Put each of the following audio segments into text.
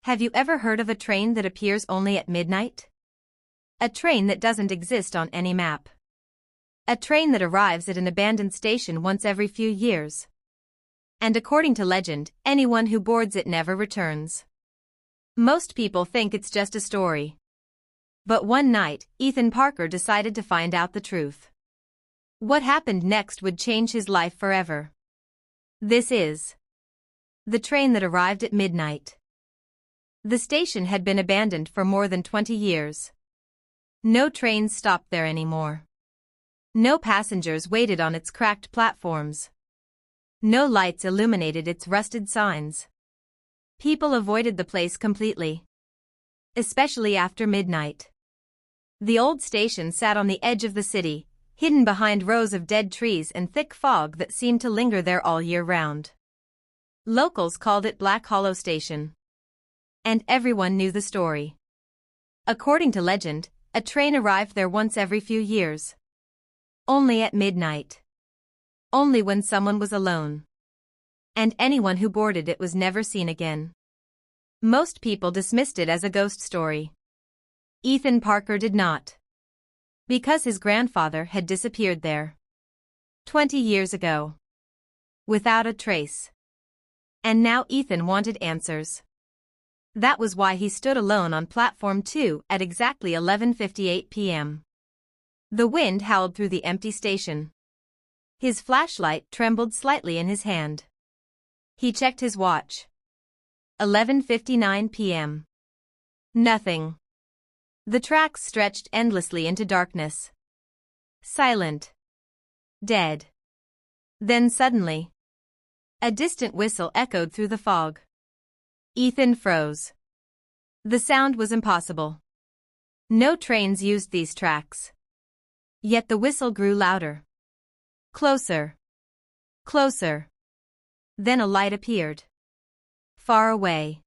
Have you ever heard of a train that appears only at midnight? A train that doesn't exist on any map. A train that arrives at an abandoned station once every few years. And according to legend, anyone who boards it never returns. Most people think it's just a story. But one night, Ethan Parker decided to find out the truth. What happened next would change his life forever. This is the train that arrived at midnight. The station had been abandoned for more than 20 years. No trains stopped there anymore. No passengers waited on its cracked platforms. No lights illuminated its rusted signs. People avoided the place completely. Especially after midnight. The old station sat on the edge of the city, hidden behind rows of dead trees and thick fog that seemed to linger there all year round. Locals called it Black Hollow Station. And everyone knew the story. According to legend, a train arrived there once every few years. Only at midnight. Only when someone was alone. And anyone who boarded it was never seen again. Most people dismissed it as a ghost story. Ethan Parker did not. Because his grandfather had disappeared there. 20 years ago. Without a trace. And now Ethan wanted answers. That was why he stood alone on Platform 2 at exactly 11:58 p.m. The wind howled through the empty station. His flashlight trembled slightly in his hand. He checked his watch. 11:59 p.m. Nothing. The tracks stretched endlessly into darkness. Silent. Dead. Then suddenly, a distant whistle echoed through the fog. Ethan froze. The sound was impossible. No trains used these tracks. Yet the whistle grew louder. Closer. Closer. Then a light appeared. Far away.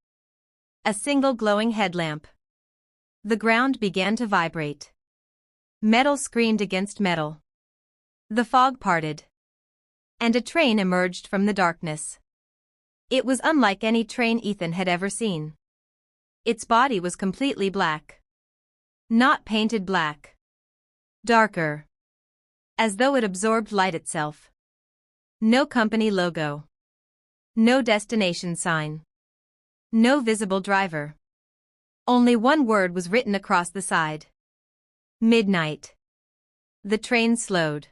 A single glowing headlamp. The ground began to vibrate. Metal screamed against metal. The fog parted. And a train emerged from the darkness. It was unlike any train Ethan had ever seen. Its body was completely black. Not painted black. Darker. As though it absorbed light itself. No company logo. No destination sign. No visible driver. Only one word was written across the side. Midnight. The train slowed.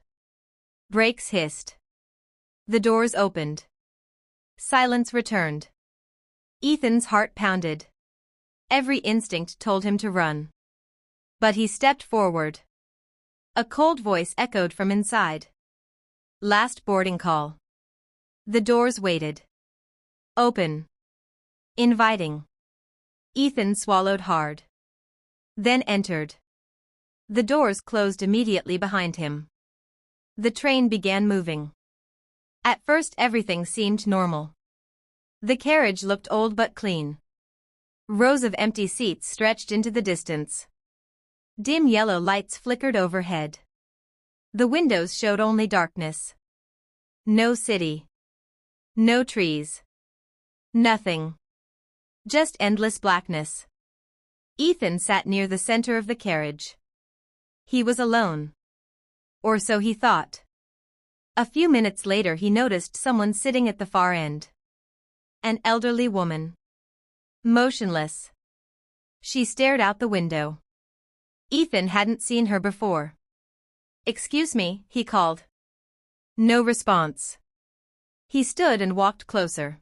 Brakes hissed. The doors opened. Silence returned. Ethan's heart pounded. Every instinct told him to run. But he stepped forward. A cold voice echoed from inside. Last boarding call. The doors waited. Open. Inviting. Ethan swallowed hard. Then entered. The doors closed immediately behind him. The train began moving. At first everything seemed normal. The carriage looked old but clean. Rows of empty seats stretched into the distance. Dim yellow lights flickered overhead. The windows showed only darkness. No city. No trees. Nothing. Just endless blackness. Ethan sat near the center of the carriage. He was alone. Or so he thought. A few minutes later he noticed someone sitting at the far end. An elderly woman. Motionless. She stared out the window. Ethan hadn't seen her before. "Excuse me," he called. No response. He stood and walked closer.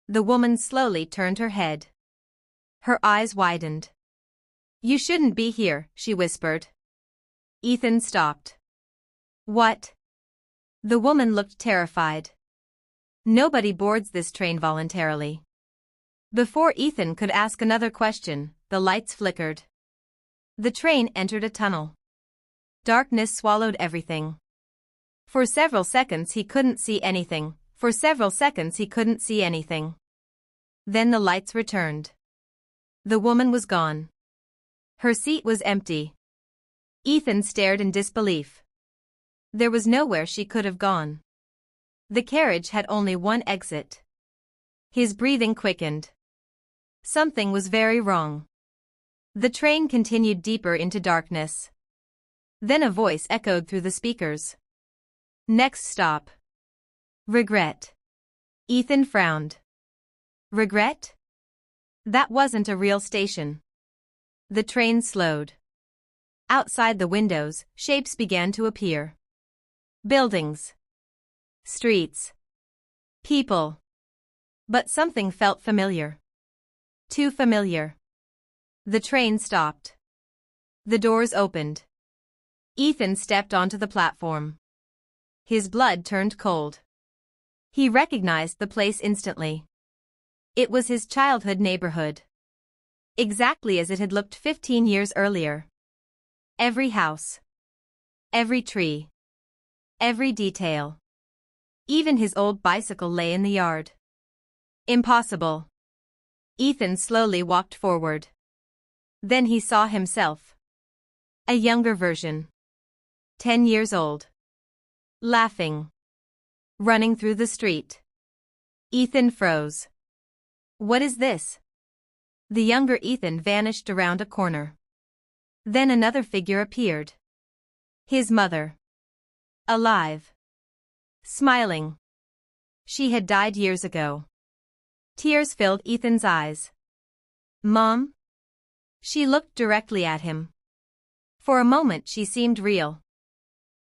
The woman slowly turned her head. Her eyes widened. "You shouldn't be here," she whispered. Ethan stopped. "What?" The woman looked terrified. Nobody boards this train voluntarily. Before Ethan could ask another question, the lights flickered. The train entered a tunnel. Darkness swallowed everything. For several seconds he couldn't see anything. Then the lights returned. The woman was gone. Her seat was empty. Ethan stared in disbelief. There was nowhere she could have gone. The carriage had only one exit. His breathing quickened. Something was very wrong. The train continued deeper into darkness. Then a voice echoed through the speakers. Next stop. Regret. Ethan frowned. Regret? That wasn't a real station. The train slowed. Outside the windows, shapes began to appear. Buildings. Streets. People. But something felt familiar. Too familiar. The train stopped. The doors opened. Ethan stepped onto the platform. His blood turned cold. He recognized the place instantly. It was his childhood neighborhood. Exactly as it had looked 15 years earlier. Every house. Every tree. Every detail. Even his old bicycle lay in the yard. Impossible. Ethan slowly walked forward. Then he saw himself. A younger version. 10 years old. Laughing. Running through the street. Ethan froze. What is this? The younger Ethan vanished around a corner. Then another figure appeared. His mother. Alive. Smiling. She had died years ago. Tears filled Ethan's eyes. Mom? She looked directly at him. For a moment she seemed real.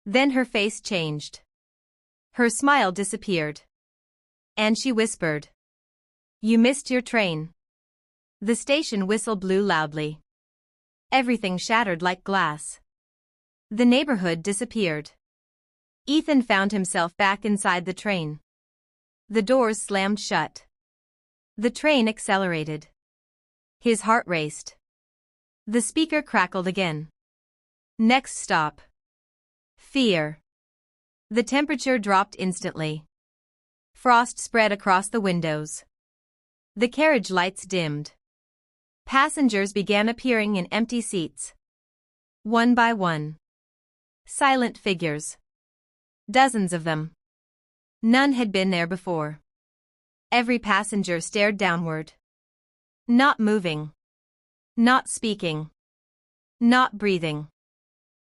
Then her face changed. Her smile disappeared. And she whispered. You missed your train. The station whistle blew loudly. Everything shattered like glass. The neighborhood disappeared. Ethan found himself back inside the train. The doors slammed shut. The train accelerated. His heart raced. The speaker crackled again. Next stop. Fear. The temperature dropped instantly. Frost spread across the windows. The carriage lights dimmed. Passengers began appearing in empty seats. One by one. Silent figures. Dozens of them. None had been there before. Every passenger stared downward. Not moving. Not speaking. Not breathing.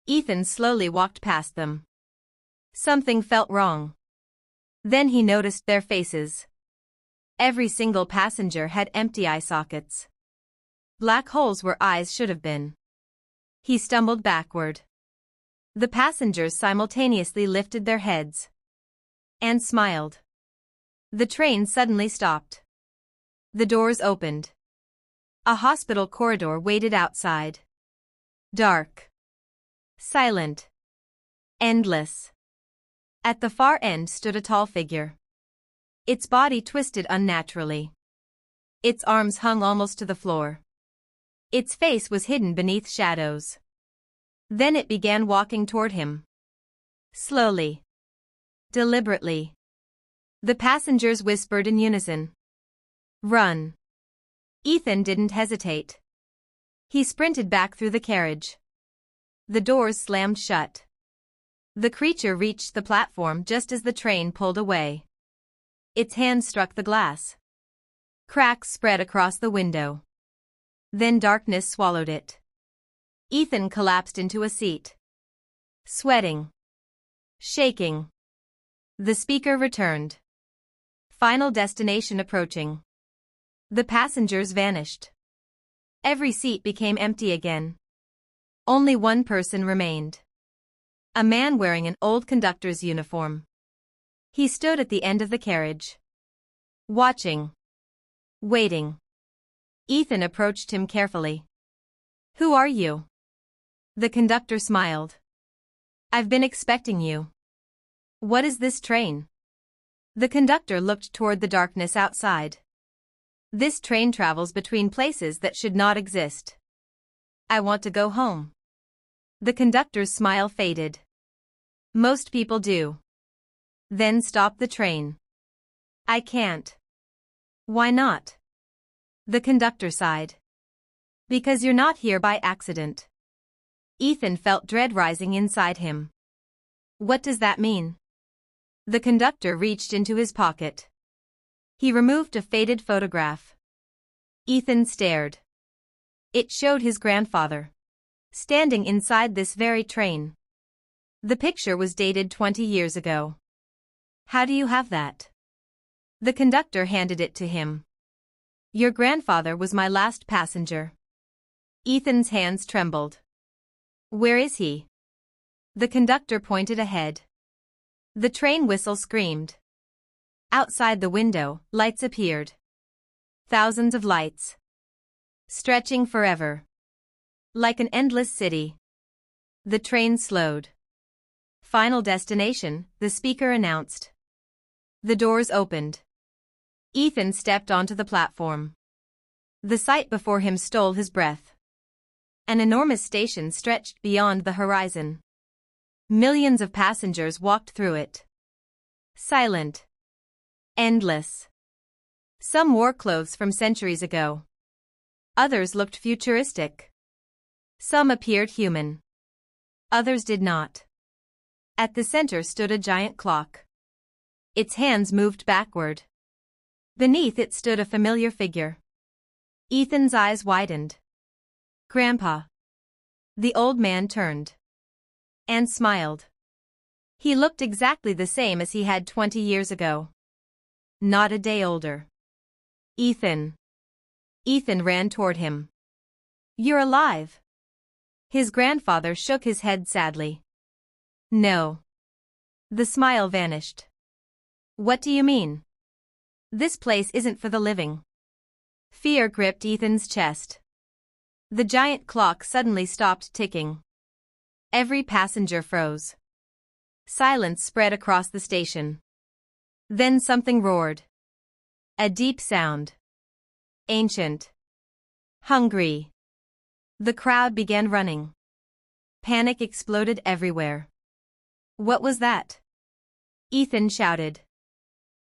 Ethan slowly walked past them. Something felt wrong. Then he noticed their faces. Every single passenger had empty eye sockets. Black holes where eyes should have been. He stumbled backward. The passengers simultaneously lifted their heads. And smiled. The train suddenly stopped. The doors opened. A hospital corridor waited outside. Dark. Silent. Endless. At the far end stood a tall figure. Its body twisted unnaturally. Its arms hung almost to the floor. Its face was hidden beneath shadows. Then it began walking toward him. Slowly. Deliberately. The passengers whispered in unison. Run. Ethan didn't hesitate. He sprinted back through the carriage. The doors slammed shut. The creature reached the platform just as the train pulled away. Its hand struck the glass. Cracks spread across the window. Then darkness swallowed it. Ethan collapsed into a seat. Sweating. Shaking. The speaker returned. Final destination approaching. The passengers vanished. Every seat became empty again. Only one person remained. A man wearing an old conductor's uniform. He stood at the end of the carriage. Watching. Waiting. Ethan approached him carefully. Who are you? The conductor smiled. I've been expecting you. What is this train? The conductor looked toward the darkness outside. This train travels between places that should not exist. I want to go home. The conductor's smile faded. Most people do. Then stop the train. I can't. Why not? The conductor sighed. Because you're not here by accident. Ethan felt dread rising inside him. What does that mean? The conductor reached into his pocket. He removed a faded photograph. Ethan stared. It showed his grandfather, standing inside this very train. The picture was dated 20 years ago. How do you have that? The conductor handed it to him. Your grandfather was my last passenger. Ethan's hands trembled. Where is he? The conductor pointed ahead. The train whistle screamed. Outside the window, lights appeared. Thousands of lights. Stretching forever. Like an endless city. The train slowed. Final destination, the speaker announced. The doors opened. Ethan stepped onto the platform. The sight before him stole his breath. An enormous station stretched beyond the horizon. Millions of passengers walked through it. Silent. Endless. Some wore clothes from centuries ago. Others looked futuristic. Some appeared human. Others did not. At the center stood a giant clock. Its hands moved backward. Beneath it stood a familiar figure. Ethan's eyes widened. Grandpa. The old man turned. And smiled. He looked exactly the same as he had 20 years ago. Not a day older. Ethan. Ethan ran toward him. You're alive. His grandfather shook his head sadly. No. The smile vanished. What do you mean? This place isn't for the living. Fear gripped Ethan's chest. The giant clock suddenly stopped ticking. Every passenger froze. Silence spread across the station. Then something roared. A deep sound. Ancient. Hungry. The crowd began running. Panic exploded everywhere. What was that? Ethan shouted.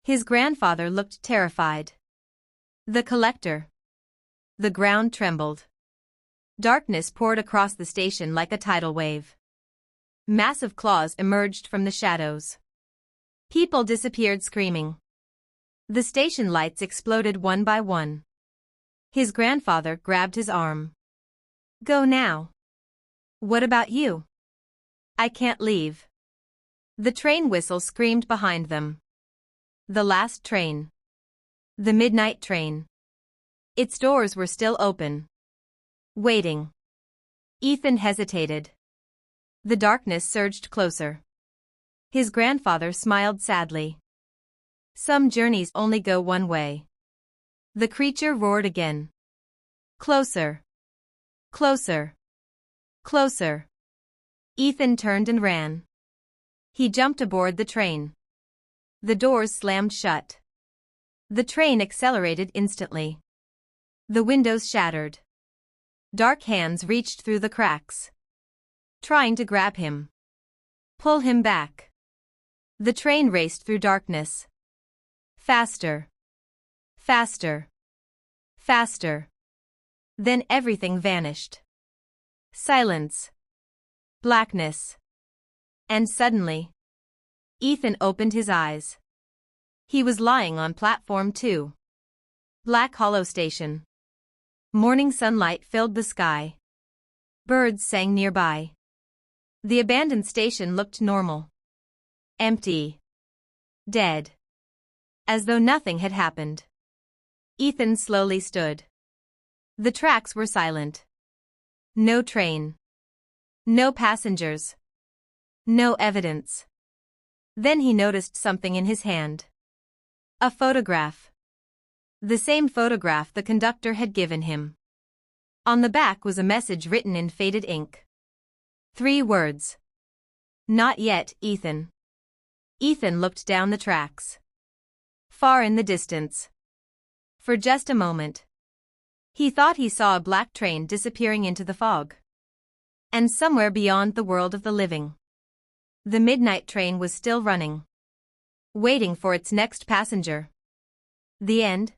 His grandfather looked terrified. The collector. The ground trembled. Darkness poured across the station like a tidal wave. Massive claws emerged from the shadows. People disappeared screaming. The station lights exploded one by one. His grandfather grabbed his arm. Go now. What about you? I can't leave. The train whistle screamed behind them. The last train. The midnight train. Its doors were still open. Waiting. Ethan hesitated. The darkness surged closer. His grandfather smiled sadly. Some journeys only go one way. The creature roared again. Closer. Closer. Closer. Ethan turned and ran. He jumped aboard the train. The doors slammed shut. The train accelerated instantly. The windows shattered. Dark hands reached through the cracks. Trying to grab him. Pull him back. The train raced through darkness. Faster. Faster. Faster. Then everything vanished. Silence. Blackness. And suddenly, Ethan opened his eyes. He was lying on platform 2. Black Hollow Station. Morning sunlight filled the sky. Birds sang nearby. The abandoned station looked normal. Empty. Dead. As though nothing had happened. Ethan slowly stood. The tracks were silent. No train. No passengers. No evidence. Then he noticed something in his hand. A photograph. The same photograph the conductor had given him. On the back was a message written in faded ink. 3 words. Not yet, Ethan. Ethan looked down the tracks. Far in the distance. For just a moment. He thought he saw a black train disappearing into the fog. And somewhere beyond the world of the living, the midnight train was still running. Waiting for its next passenger. The end.